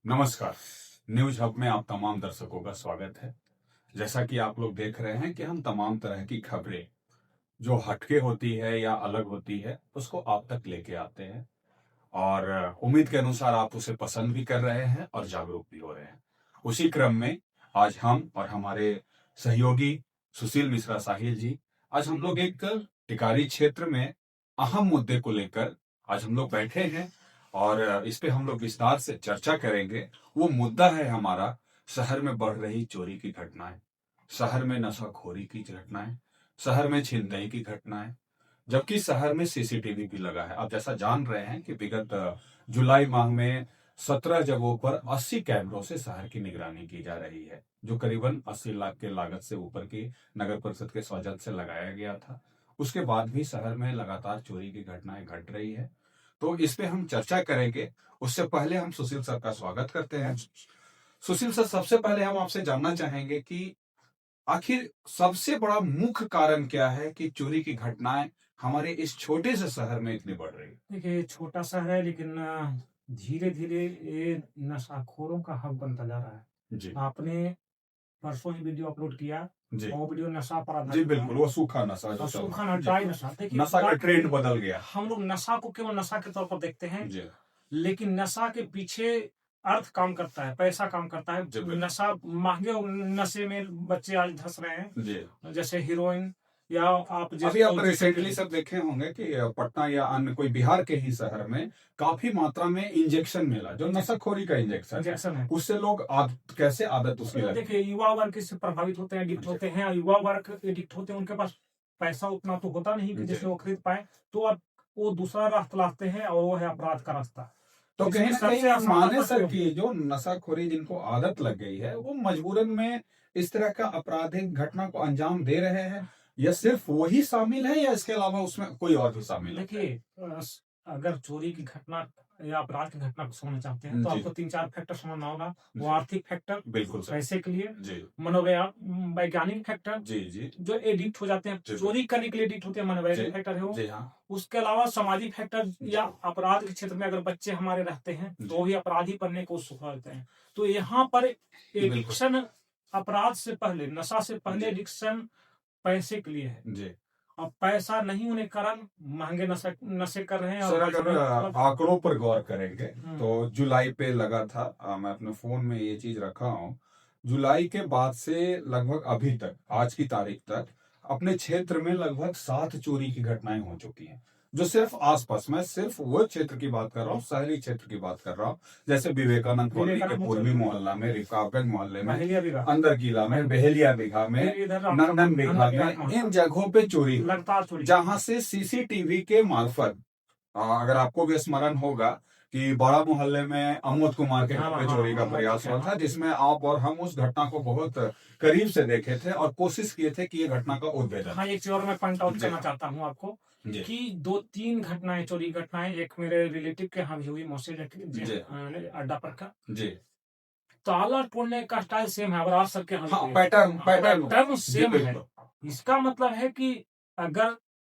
नमस्कार। News hub में आप तमाम दर्शकों का स्वागत है। जैसा कि आप लोग देख रहे हैं कि हम तमाम तरह की खबरें जो हटके होती है या अलग होती है उसको आप तक लेके आते हैं और उम्मीद के अनुसार आप उसे पसंद भी कर रहे हैं और जागरूक भी हो रहे हैं। उसी क्रम में आज हम और हमारे सहयोगी सुशील मिश्रा साहिल जी, आज हम लोग एक टिकारी क्षेत्र में अहम मुद्दे को लेकर आज हम लोग बैठे हैं और इस पे हम लोग विस्तार से चर्चा करेंगे। वो मुद्दा है हमारा शहर में बढ़ रही चोरी की घटनाएं, शहर में नशाखोरी की घटनाएं, शहर में छिनतई की घटनाएं, जबकि शहर में सीसीटीवी भी लगा है। आप जैसा जान रहे हैं कि विगत जुलाई माह में 17 जगहों पर 80 कैमरों से शहर की निगरानी की जा रही है, जो करीबन 80 लाख के लागत से ऊपर की नगर परिषद के सौजन्य से लगाया गया था। उसके बाद भी शहर में लगातार चोरी की घटनाएं घट रही है, तो इस पे हम चर्चा करेंगे। उससे पहले हम सुशील सर का स्वागत करते हैं। सुशील सर, सबसे पहले हम आपसे जानना चाहेंगे कि आखिर सबसे बड़ा मुख्य कारण क्या है कि चोरी की घटनाएं हमारे इस छोटे से शहर में इतनी बढ़ रही है? देखिए, छोटा शहर है लेकिन धीरे धीरे ये नशाखोरों का हब बनता जा रहा है। जी आपने परसों ही वीडियो अपलोड किया जी और वो वीडियो नशा पर जी, आधारित बिल्कुल। वो सूखा नशा जो और चल सूखा रहा ना है। ड्राई जी, नशा। देखिए, नशा का ट्रेंड बदल गया। हम लोग नशा को केवल नशा के तौर पर देखते हैं, जी लेकिन नशा के पीछे अर्थ काम करता है, पैसा काम करता है। जी, बिल्कुल। नशा महंगे नशे में बच्चे आज धंस रहे हैं, जी, जैसे हीरोइन या आप अभी आप जिस रिसेंटली सब देखे होंगे कि पटना या अन्य कोई बिहार के ही शहर में काफी मात्रा में इंजेक्शन मिला, जो नशाखोरी का इंजेक्शन है। इंजेक्शन है। उससे लोग कैसे आदत उसकी लगी। देखिए, युवा वर्ग इससे प्रभावित होते हैं, एडिक्ट जी होते हैं। और युवा वर्ग एडिक्ट होते हैं, उनके पास पैसा उतना तो होता नहीं कि जी। जिससे वो खरीद पाए, तो अब वो दूसरा रास्ता तलाशते हैं और वो है अपराध का रास्ता। तो कहीं इसमें ना सबसे कहीं आसान माने रास्ता सर क्यों? कि जो नशाखोरी जिनको आदत लग गई है वो मजबूरन में इस तरह का आपराधिक घटना को अंजाम दे रहे हैं, या सिर्फ वही शामिल है या इसके अलावा उसमें कोई और भी शामिल है? देखिए, अगर चोरी की घटना या अपराध की घटना को समझना चाहते हैं तो जी आपको 3-4 फैक्टर समझना होगा। वो जी, आर्थिक फैक्टर, बिल्कुल सर। पैसे के लिए, जी वैज्ञानिक फैक्टर, जी जी जो एडिक्ट हो जाते हैं, जी, चोरी करने के लिए एडिक्ट होते हैं, मनोवैज्ञानिक जी फैक्टर है वो। जी हाँ उसके अलावा सामाजिक फैक्टर जी या अपराध के क्षेत्र में अगर बच्चे हमारे रहते हैं तो जी, वो भी अपराधी बनने को उत्सुक रहते हैं। तो यहाँ पर बिल्कुल एडिक्शन अपराध से पहले, नशा से पहले जी एडिक्शन पैसे के लिए है। जी। अब पैसा नहीं होने के कारण महंगे नशे नशे कर रहे हैं सर, और अगर आंकड़ों पर गौर करेंगे तो जुलाई पे लगा था, मैं अपने फोन में ये चीज रखा हूँ। जुलाई के बाद से लगभग अभी तक, आज की तारीख तक, अपने क्षेत्र में लगभग 7 चोरी की घटनाएं हो चुकी हैं। जो सिर्फ आसपास, मैं सिर्फ वो क्षेत्र की बात कर रहा हूँ, शहरी क्षेत्र की बात कर रहा हूँ। जैसे विवेकानंद कॉलोनी के पूर्वी मोहल्ला में, रिकाबगंज मोहल्ले में, बहेलिया बिगा, अंदर किला में, बहेलिया बिघा में, फिर इधर नंदन बिघा में, इन जगहों पे चोरी हुई, लगातार चोरी। जहां से सीसीटीवी के मार्फत, अगर आपको भी स्मरण होगा कि बड़ा मोहल्ले में अमोद कुमार के घर पे चोरी का प्रयास हुआ था, जिसमें आप और हम उस घटना को बहुत करीब से देखे थे और कोशिश किए थे कि ये घटना का उद्भेदन। हाँ, एक चीज और मैं पॉइंट आउट जी करना चाहता हूँ आपको जी कि 2-3 घटनाएं, चोरी घटनाएं, एक मेरे रिलेटिव के यहाँ भी हुई, मौसी जी अड्डा पर का। जी, ताला तोड़ने का स्टाइल सेम है, अवराज सर के यहाँ हाँ, भी है। पैटर्न पैटर्न पैटर्न जी सेम है। बिल्कुल। इसका मतलब है कि अगर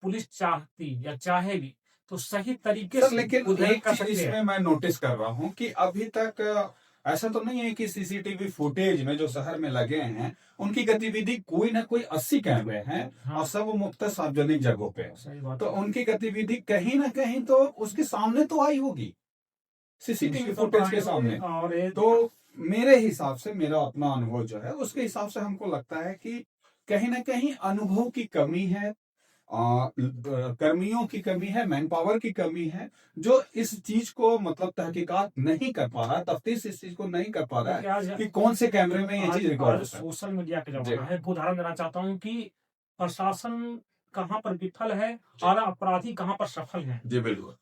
पुलिस चाहती या चाहेगी तो सही तरीके सर, से लेकिन उधर एक कर चीज सकते इसमें हैं। मैं नोटिस कर रहा हूँ कि अभी तक ऐसा तो नहीं है कि सीसीटीवी फुटेज में जो शहर में लगे हैं उनकी गतिविधि, कोई ना कोई 80 कैमरे हैं हाँ, और सब मुक्त सार्वजनिक जगहों पे हैं। सही बात तो है। उनकी गतिविधि कहीं ना कहीं तो उसके सामने तो आई होगी, सीसीटीवी निश्चित तौर पर फुटेज के आएंगे सामने। और ये तो मेरे हिसाब से, मेरा अपना अनुभव जो है उसके हिसाब से हमको लगता है कि कहीं ना कहीं अनुभव की कमी है, कर्मियों की कमी है, मैन पावर की कमी है, जो इस चीज को मतलब तहकीकात नहीं कर पा रहा है, तफ्तीश इस चीज को नहीं कर पा रहा देखिए, है आज कि कौन से कैमरे में ये आज चीज रिकॉर्ड आज होता है। सोशल मीडिया का जी जमाना है। एक उदाहरण देना चाहता हूँ कि प्रशासन कहाँ पर विफल है जी और अपराधी कहाँ पर सफल है। जी, बिल्कुल।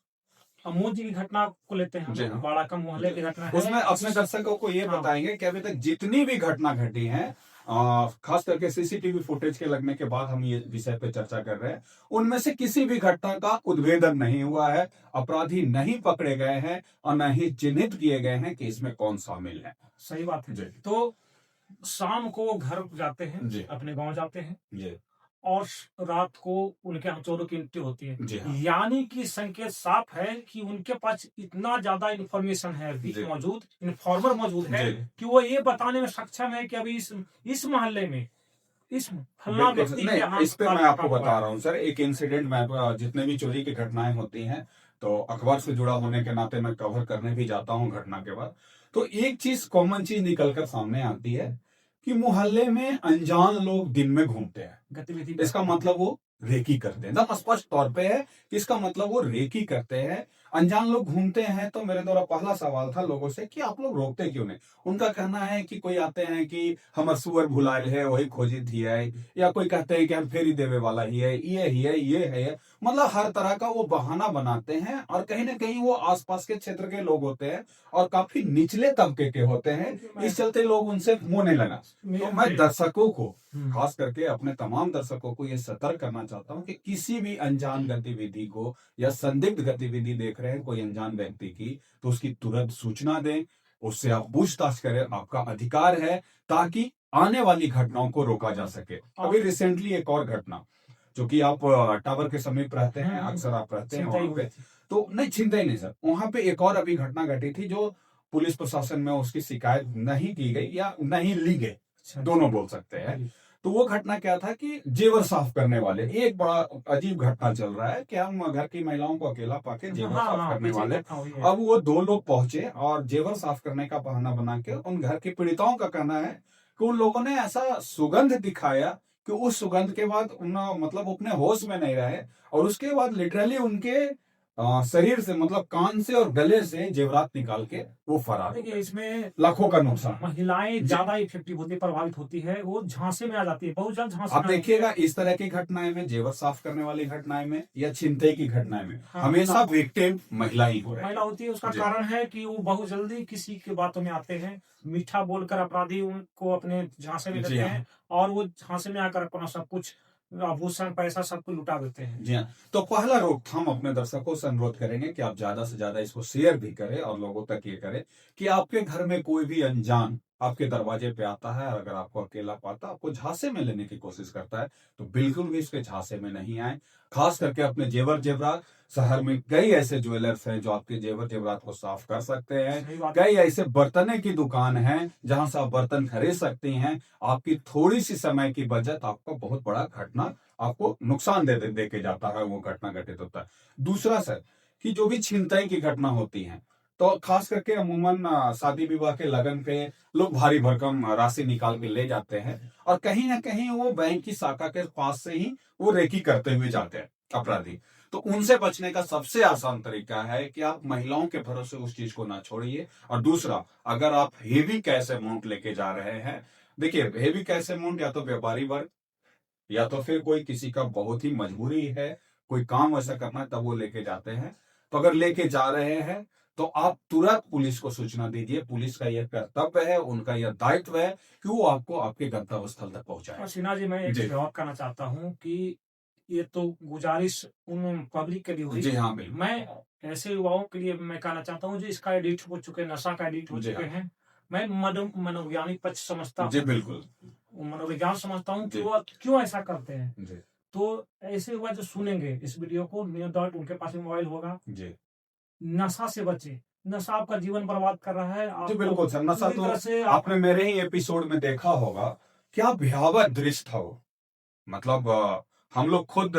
अमोद जी की घटना को लेते हैं हम जी लोग, हाँ बाड़ा का मोहल्ले जी, की घटना है। उसमें अपने दर्शकों को ये हाँ, बताएंगे कि अभी तक जितनी भी घटना घटी है, खास करके सीसीटीवी फुटेज के लगने के बाद हम ये विषय पे चर्चा कर रहे हैं, उनमें से किसी भी घटना का उद्भेदन नहीं हुआ है, अपराधी नहीं पकड़े गए हैं और न ही चिन्हित किए गए हैं कि इसमें कौन शामिल है। सही बात है। जी तो शाम को वो घर जाते हैं, जी अपने गांव जाते हैं जी और रात को उनके यहाँ चोरों की एंट्री होती है। जी हाँ। यानी कि संकेत साफ है कि उनके पास इतना ज्यादा इंफॉर्मेशन है अभी जी। मौजूद, इन्फॉर्मर मौजूद है जी। कि वो ये बताने में सक्षम है कि अभी इस मोहल्ले में इस फलना बिल्कुल व्यक्ति के नहीं, यहाँ इस पे मैं ताला आपको हुआ बता है। रहा हूँ सर, एक इंसिडेंट मैं जितने भी चोरी की घटनाएं होती हैं तो अखबार से जुड़ा होने के नाते मैं कवर करने भी जाता हूँ घटना के बाद। तो एक चीज कॉमन चीज निकल कर सामने आती है कि मोहल्ले में अनजान लोग दिन में घूमते हैं। गतिविधि इसका मतलब वो रेकी करते हैं, एकदम स्पष्ट तौर पे है कि इसका मतलब वो रेकी करते हैं। अनजान लोग घूमते हैं तो मेरे द्वारा पहला सवाल था लोगों से कि आप लोग रोकते क्यों नहीं। उनका कहना है कि कोई आते हैं कि हमर सुअर भुलायल है वही खोजी थी है, या कोई कहते हैं कि हम फेरी देवे वाला ही है, ये है। मतलब हर तरह का वो बहाना बनाते हैं और कहीं ना कहीं वो आसपास के क्षेत्र के लोग होते हैं और काफी निचले तबके के होते हैं, इस चलते लोग उनसे मुंह नहीं लगा। तो मैं दर्शकों को, खास करके अपने तमाम दर्शकों को ये सतर्क करना चाहता हूं कि किसी भी अनजान गतिविधि को या संदिग्ध गतिविधि देख रहे हैं कोई अनजान व्यक्ति की, तो उसकी तुरंत सूचना दें, उससे आप पूछताछ करें, आपका अधिकार है, ताकि आने वाली घटनाओं को रोका जा सके। अभी रिसेंटली एक और घटना, जो कि आप टावर के समीप रहते हैं, अक्सर आप रहते हैं वहां पे, तो नहीं चिंता ही नहीं सर, वहां पे एक और अभी घटना घटी थी जो पुलिस प्रशासन में उसकी शिकायत नहीं की गई या नहीं ली गई, दोनों बोल सकते हैं। तो वो घटना क्या था कि जेवर साफ करने वाले, एक बड़ा अजीब घटना चल रहा है कि हम घर की महिलाओं को अकेला पाके जेवर साफ करने वाले, अब वो दो लोग पहुंचे और जेवर साफ करने का बहाना बना के उन घर की पीड़िताओं का कहना है कि उन लोगों ने ऐसा सुगंध दिखाया कि उस सुगंध के बाद उन मतलब अपने होश में नहीं रहे और उसके बाद लिटरली उनके शरीर से मतलब कान से और गले से जेवरात निकाल के वो फरार। देखिए इसमें लाखों का नुकसान। महिलाएं ज्यादा इफेक्टिव होती है, प्रभावित होती है, वो झांसे में आ जाती है, बहुत जल्द झांसे आप में देखिएगा इस तरह की घटनाएं में, जेवर साफ करने वाली घटनाएं में या छिनतई की घटनाएं में हाँ, हमेशा विक्टिम महिला ही हो रही महिला होती है। उसका कारण है कि वो बहुत जल्दी किसी के बातों में आते हैं, मीठा बोलकर अपराधी उनको अपने झांसे में देते हैं और वो झांसे में आकर अपना सब कुछ आभूषण पैसा सब कुछ लुटा देते हैं। जी हाँ। तो पहला रोकथाम अपने दर्शकों से अनुरोध करेंगे कि आप ज्यादा से ज्यादा इसको शेयर भी करें और लोगों तक ये करें कि आपके घर में कोई भी अनजान आपके दरवाजे पे आता है, अगर आपको अकेला पाता, आपको झांसे में लेने की कोशिश करता है, तो बिल्कुल भी इसके झांसे में नहीं आए। खास करके अपने जेवर जेवरात, शहर में कई ऐसे ज्वेलर्स हैं जो आपके जेवर जेवरात को साफ कर सकते हैं, कई ऐसे बर्तने की दुकान है जहां से आप बर्तन खरीद सकती हैं। आपकी थोड़ी सी समय की बचत आपको बहुत बड़ा घटना, आपको नुकसान दे के जाता है, वो घटना घटित होता है। दूसरा सर, कि जो भी छिनतई की घटना होती है तो खास करके अमूमन शादी विवाह के लगन पे लोग भारी भरकम राशि निकाल के ले जाते हैं और कहीं ना कहीं वो बैंक की शाखा के पास से ही वो रेकी करते हुए जाते हैं अपराधी। तो उनसे बचने का सबसे आसान तरीका है कि आप महिलाओं के भरोसे उस चीज को ना छोड़िए। और दूसरा, अगर आप हेवी कैश अमाउंट लेके जा रहे हैं, देखिए हेवी कैश अमाउंट या तो व्यापारी वर्ग या तो फिर कोई किसी का बहुत ही मजबूरी है, कोई काम ऐसा करना है तब वो लेके जाते हैं। तो अगर लेके जा रहे हैं तो आप तुरंत पुलिस को सूचना दीजिए। पुलिस का यह कर्तव्य है, उनका यह दायित्व है कि वो आपको आपके गंतव्य स्थल तक पहुंचाए। और सिन्हा जी, मैं एक जवाब करना चाहता हूँ कि ये तो गुजारिश उन पब्लिक के लिए हुई। जी हाँ, बिल्कुल। मैं ऐसे युवाओं के लिए मैं कहना चाहता हूँ जो इसका एडिक्ट हो चुके, नशा का एडिक्ट हो चुके हैं। मैं मनोवैज्ञानिक पक्ष समझता हूँ, जी बिल्कुल, मनोविज्ञान समझता हूँ कि वो क्यों ऐसा करते हैं। तो ऐसे युवा जो सुनेंगे इस वीडियो को, नो डाउट उनके पास मोबाइल होगा, नशा से बचे। नशा आपका जीवन बर्बाद कर रहा है। जी बिल्कुल सर, नशा तो आपने मेरे ही एपिसोड में देखा होगा, क्या भयावह दृश्य था वो। मतलब हम लोग खुद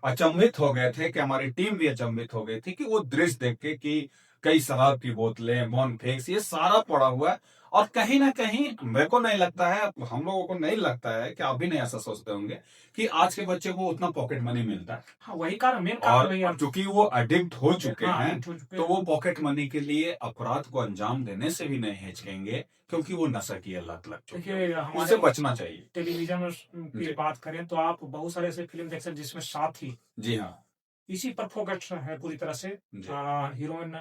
अचंभित हो गए थे कि हमारी टीम भी अचंभित हो गई थी कि वो दृश्य देख के कि कई शराब की बोतलें, बॉनफेक्स, ये सारा पड़ा हुआ है। और कहीं ना कहीं मेरे को नहीं लगता है, हम लोगों को नहीं लगता है कि आप भी नहीं ऐसा सोचते होंगे कि आज के बच्चे को उतना पॉकेट मनी मिलता है। हाँ, वही कारण, मेन कारण। और चूंकि वो एडिक्ट हो चुके हैं, तो वो हैं। पॉकेट मनी के लिए अपराध को अंजाम देने से भी नहीं हिचकेंगे, क्योंकि वो नशा की लत लग चुकी है। उससे बचना चाहिए। टेलीविजन की बात करें तो आप बहुत सारे ऐसे फिल्म देख सकते हैं जिसमें साथी, जी हाँ, इसी पर फोकस है पूरी तरह से। हीरोइन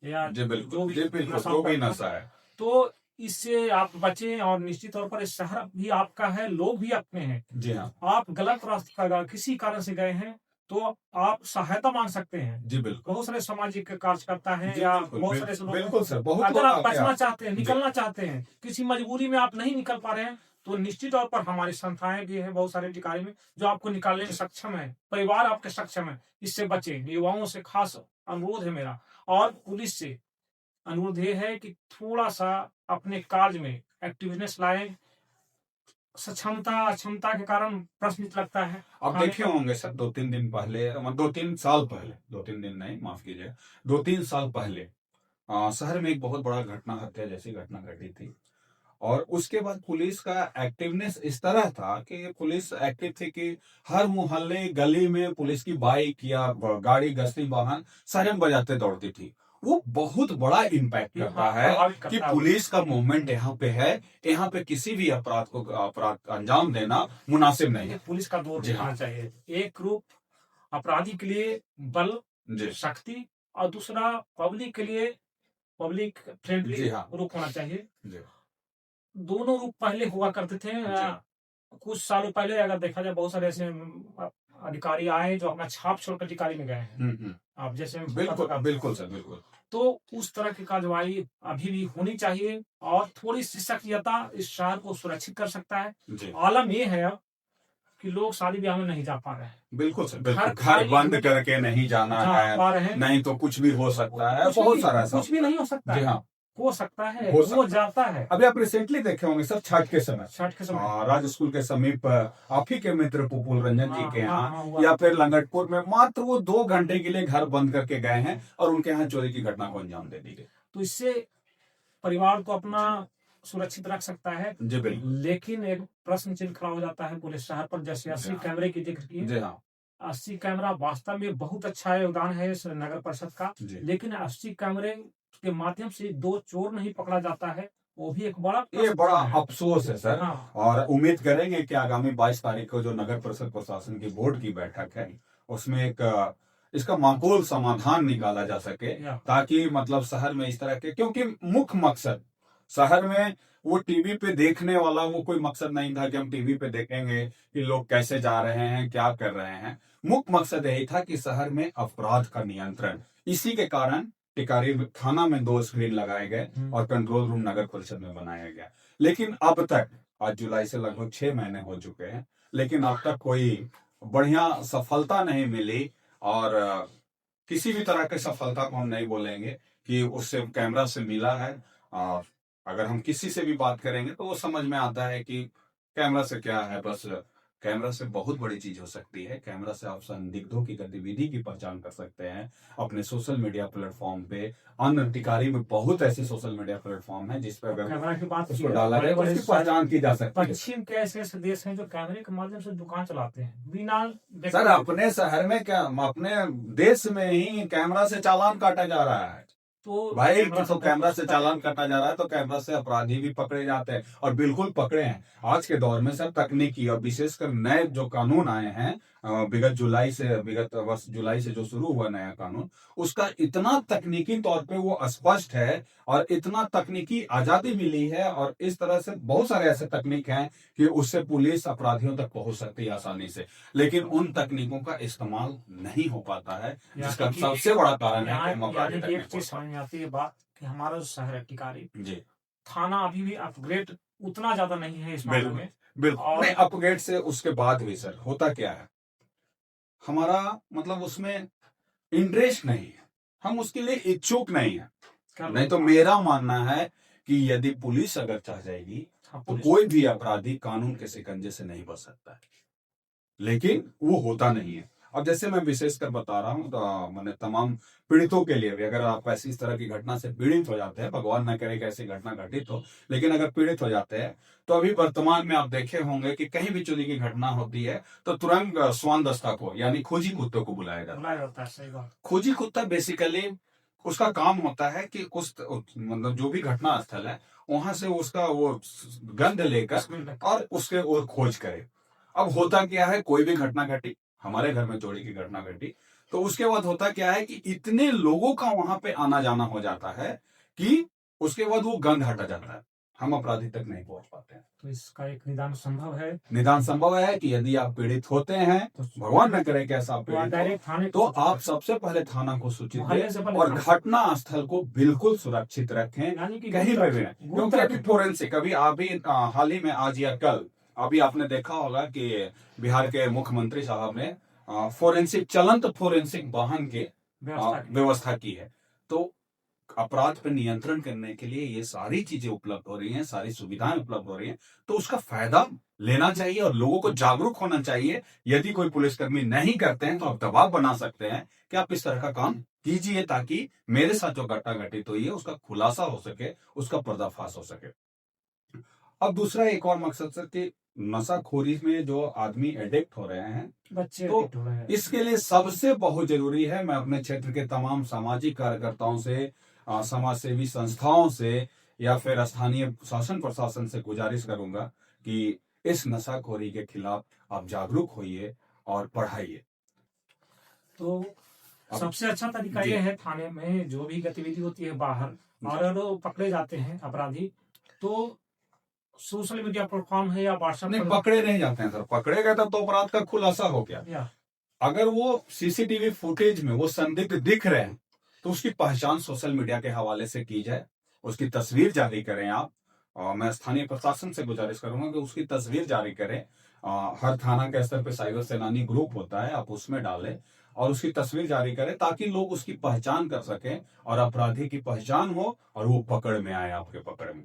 या जो भी नशा है, तो इससे आप बचें। और निश्चित तौर पर शहर भी आपका है, लोग भी अपने हैं। जी हाँ, आप गलत रास्ता किसी कारण से गए हैं तो आप सहायता मांग सकते हैं। जी बिल्कुल। बहुत सारे सामाजिक कार्यकर्ता हैं या बहुत सारे लोग, बिल्कुल सर, बहुत अगर आप बचना चाहते हैं, निकलना चाहते हैं, किसी मजबूरी में आप नहीं निकल पा रहे हैं, तो निश्चित तौर पर हमारी संस्थाएं भी है बहुत सारे अधिकारी में जो आपको निकालने में सक्षम है, परिवार आपके सक्षम है, इससे बचें। युवाओं से खास अनुरोध है मेरा, और पुलिस से अनुरोध ये है कि थोड़ा सा अपने कार्य में एक्टिवनेस लाएं। सक्षमता अक्षमता के कारण प्रश्न लगता है। आप देखे होंगे सर 2-3 दिन पहले, 2-3 साल पहले, 2-3 दिन नहीं, माफ कीजिए, 2-3 साल पहले शहर में एक बहुत बड़ा घटना, हत्या जैसी घटना घटी थी। और उसके बाद पुलिस का एक्टिवनेस इस तरह था कि पुलिस एक्टिव थी कि हर मोहल्ले गली में पुलिस की बाइक या गाड़ी, गश्ती वाहन सायरन बजाते दौड़ती थी। वो बहुत बड़ा इम्पैक्ट करता है कि पुलिस का मूवमेंट यहाँ पे है, यहाँ पे किसी भी अपराध अंजाम देना मुनासिब नहीं है। पुलिस का दौर दिखाना चाहिए। एक ग्रुप अपराधी के लिए बल, शक्ति, और दूसरा पब्लिक के लिए पब्लिक फ्रेंडली रूप होना चाहिए। दोनों रूप पहले हुआ करते थे। कुछ सालों पहले अगर देखा जाए बहुत सारे ऐसे अधिकारी आए जो अपना छाप छोड़कर अधिकारी में गए हैं। आप जैसे बिल्कुल सर, बिल्कुल। तो उस तरह की कार्रवाई अभी भी होनी चाहिए और थोड़ी सी सक्रियता इस शहर को सुरक्षित कर सकता है। आलम ये है अब कि लोग शादी ब्याह में नहीं जा पा रहे हैं। बिल्कुल सर, बिल्कुल। घर बंद करके नहीं जाना है, नहीं तो कुछ भी हो सकता है, बहुत सारा। कुछ भी नहीं हो सकता है, हो सकता है, हो जाता है। अभी आप रिसेंटली देखे होंगे सर, छठ के समय राज स्कूल के समीप आप ही के मित्र पुपुल रंजन जी के यहाँ या फिर लंगटपुर में मात्र वो 2 घंटे के लिए घर बंद करके गए हैं और उनके यहाँ चोरी की घटना को अंजाम दे दी गई। तो इससे परिवार को अपना सुरक्षित रख सकता है जी, बिल्कुल। लेकिन एक प्रश्न चिन्ह खड़ा हो जाता है पुलिस शहर पर। जैसे 80 कैमरे की जिक्र की, 80 कैमरा वास्तव में बहुत अच्छा योगदान है इस नगर परिषद का, लेकिन 80 कैमरे के माध्यम से 2 चोर नहीं पकड़ा जाता है, वो भी एक बड़ा अफसोस है सर। और उम्मीद करेंगे कि आगामी 22 तारीख को जो नगर परिषद प्रशासन की बोर्ड की बैठक है उसमें एक इसका माकूल समाधान निकाला जा सके, ताकि मतलब शहर में इस तरह के, क्योंकि मुख्य मकसद शहर में वो टीवी पे देखने वाला वो कोई मकसद नहीं था कि हम टीवी पे देखेंगे कि लोग कैसे जा रहे हैं, क्या कर रहे हैं। मुख्य मकसद यही था कि शहर में अपराध का नियंत्रण। इसी के कारण टिकारी थाना में 2 स्क्रीन लगाए गए और कंट्रोल रूम नगर परिषद में बनाया गया। लेकिन अब तक, आज जुलाई से लगभग 6 महीने हो चुके हैं, लेकिन अब तक कोई बढ़िया सफलता नहीं मिली। और किसी भी तरह की सफलता को हम नहीं बोलेंगे कि उससे कैमरा से मिला है। और अगर हम किसी से भी बात करेंगे तो वो समझ में आता है कि कैमरा से क्या है, बस कैमरा से बहुत बड़ी चीज हो सकती है। कैमरा से आप संदिग्धों की गतिविधि की पहचान कर सकते हैं अपने सोशल मीडिया प्लेटफॉर्म पे। अन्य टिकारी में बहुत ऐसे सोशल मीडिया प्लेटफॉर्म हैं जिस पर अगर कैमरा की बात उसको डाला जाए तो उसकी पहचान की जा सकती है। पश्चिम के ऐसे देश हैं जो कैमरे के माध्यम से दुकान चलाते हैं बिना। सर अपने शहर में क्या, अपने देश में ही कैमरा से चालान काटा जा रहा है। तो भाई तो कैमरा से चालान काटा जा रहा है तो कैमरा से अपराधी भी पकड़े जाते हैं, और बिल्कुल पकड़े हैं। आज के दौर में सर तकनीकी और विशेषकर नए जो कानून आए हैं विगत वर्ष जुलाई से जो शुरू हुआ नया कानून, उसका इतना तकनीकी तौर पे वो स्पष्ट है और इतना तकनीकी आजादी मिली है, और इस तरह से बहुत सारे ऐसे तकनीक हैं कि उससे पुलिस अपराधियों तक पहुंच सकती है आसानी से। लेकिन उन तकनीकों का इस्तेमाल नहीं हो पाता है, जिसका सबसे बड़ा कारण है आती है बात कि हमारा जो शहर है टिकारी जी, थाना अभी भी अपग्रेड उतना ज्यादा नहीं है इस मामले में। बिल्कुल नहीं, अपग्रेड से उसके बाद भी सर होता क्या है, हमारा मतलब उसमें इंटरेस्ट नहीं है, हम उसके लिए इच्छुक नहीं है। नहीं तो मेरा मानना है कि यदि पुलिस अगर चाह जाएगी तो कोई भी अपराधी कानून के शिकंजे से नहीं बच सकता है, लेकिन वो होता नहीं है। अब जैसे मैं विशेषकर बता रहा हूँ तो मैंने तमाम पीड़ितों के लिए भी, अगर आप ऐसी इस तरह की घटना से पीड़ित हो जाते हैं, भगवान न करे कि ऐसी घटना घटित हो, लेकिन अगर पीड़ित हो जाते हैं तो अभी वर्तमान में आप देखे होंगे कि कहीं भी चोरी की घटना होती है तो तुरंत स्वान दस्ता को यानी खोजी कुत्ते को बुलाया जाता है। खोजी कुत्ता बेसिकली उसका काम होता है कि उस मतलब जो भी घटना स्थल है वहां से उसका वो गंध लेकर और उसके और खोज करे। अब होता क्या है, कोई भी घटना घटी, हमारे घर में चोरी की घटना घटी, तो उसके बाद होता क्या है कि इतने लोगों का वहां पे आना जाना हो जाता है कि उसके बाद वो गंध हटा जाता है। हम अपराधी तक नहीं पहुंच पाते हैं। तो इसका एक निदान संभव है। निदान संभव है कि यदि आप पीड़ित होते हैं, तो भगवान न करे कि ऐसा तो पीड़ित हो, डायरेक्ट थाने तो आप सबसे पहले थाना को सूचित मोहल्ले से करें पहले और थाना। घटना स्थल को बिल्कुल सुरक्षित रखें, यानी कि कहीं पे भी नहीं। गुप्त क्योंकि अभी रखें। फोरेंसिक, अभी अभी हाल ही में आज या कल अभी आपने देखा होगा कि बिहार के मुख्यमंत्री साहब ने फोरेंसिक चलंत फोरेंसिक वाहन के व्यवस्था की है। तो अपराध पर नियंत्रण करने के लिए ये सारी चीजें उपलब्ध हो रही हैं, सारी सुविधाएं उपलब्ध हो रही हैं, तो उसका फायदा लेना चाहिए और लोगों को जागरूक होना चाहिए। यदि कोई पुलिसकर्मी नहीं करते हैं तो आप दबाव बना सकते हैं कि आप इस तरह का काम कीजिए, ताकि मेरे साथ जो घटना घटित हुई है उसका खुलासा हो सके, उसका पर्दाफाश हो सके। अब दूसरा एक और मकसद सर कि नशाखोरी में जो आदमी एडिक्ट हो रहे हैं, बच्चे तो एडिक्ट हो रहे हैं। इसके लिए सबसे बहुत जरूरी है, मैं अपने क्षेत्र के तमाम सामाजिक कार्यकर्ताओं से, समाज सेवी संस्थाओं से या फिर स्थानीय शासन प्रशासन से गुजारिश करूंगा कि इस नशाखोरी के खिलाफ आप जागरूक होइए और पढ़ाइए। तो सबसे अच्छा तरीका ये है, थाने में जो भी गतिविधि होती है बाहर, और अगर पकड़े जाते हैं अपराधी तो सोशल मीडिया प्लेटफॉर्म है या व्हाट्सएप नहीं, पकड़े नहीं जाते हैं सर। पकड़े गए तब तो अपराध का खुलासा हो गया। अगर वो सीसीटीवी फुटेज में वो संदिग्ध दिख रहे हैं तो उसकी पहचान सोशल मीडिया के हवाले से की जाए, उसकी तस्वीर जारी करें आप। और मैं स्थानीय प्रशासन से गुजारिश करूंगा कि उसकी तस्वीर जारी करें। हर थाना के स्तर पे साइबर सेनानी ग्रुप होता है, आप उसमें डालें और उसकी तस्वीर जारी करें, ताकि लोग उसकी पहचान कर सकें और अपराधी की पहचान हो और वो पकड़ में आए, आपके पकड़ में।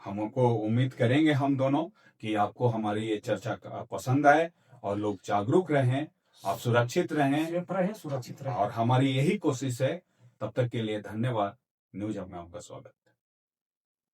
हमको उम्मीद करेंगे हम दोनों कि आपको हमारी ये चर्चा पसंद आए और लोग जागरूक रहें, आप सुरक्षित रहें, सुरक्षित रहें। और हमारी यही कोशिश है। तब तक के लिए धन्यवाद। न्यूज हब में आपका स्वागत।